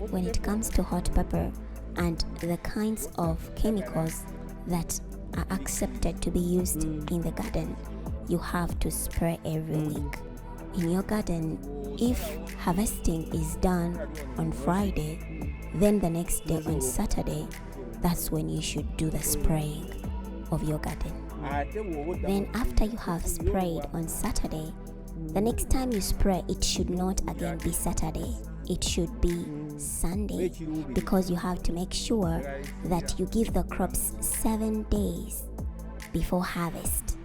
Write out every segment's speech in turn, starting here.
when it comes to hot pepper and the kinds of chemicals that are accepted to be used in the garden, you have to spray every week. In your garden, if harvesting is done on Friday, then the next day on Saturday, that's when you should do the spraying of your garden. Then after you have sprayed on Saturday, the next time you spray, it should not again be Saturday. It should be Sunday, because you have to make sure that you give the crops 7 days before harvest,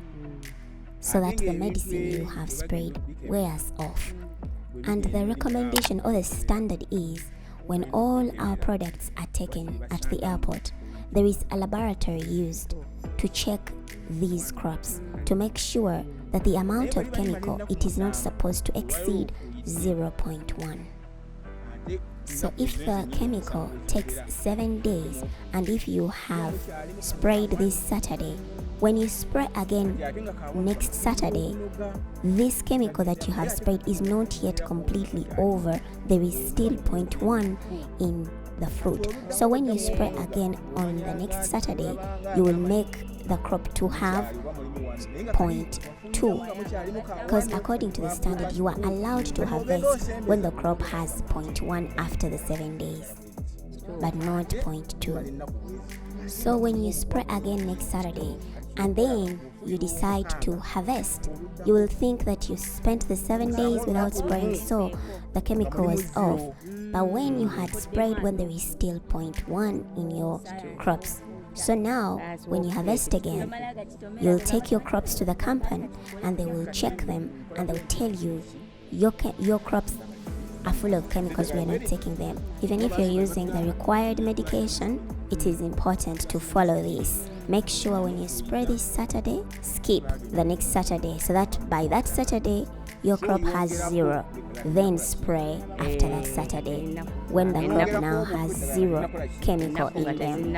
so that the medicine you have sprayed wears off. And the recommendation or the standard is, when all our products are taken at the airport, there is a laboratory used to check these crops to make sure that the amount of chemical, it is not supposed to exceed 0.1. So if the chemical takes 7 days, and if you have sprayed this Saturday, when you spray again next Saturday, this chemical that you have sprayed is not yet completely over. There is still 0.1 in the fruit. So when you spray again on the next Saturday, you will make the crop to have 0.2, because according to the standard, you are allowed to harvest when the crop has 0.1 after the 7 days, but not 0.2. So when you spray again next Saturday and then you decide to harvest, you will think that you spent the 7 days without spraying, so the chemical was off. But when you had sprayed when there is still 0.1 in your crops, so now when you harvest again, you'll take your crops to the company and they will check them and they'll tell you your crops are full of chemicals, we are not taking them. Even if you're using the required medication, it is important to follow this. Make sure when you spray this Saturday, skip the next Saturday, so that by that Saturday your crop has 0. Then spray after that Saturday when the crop now has 0 chemical in them.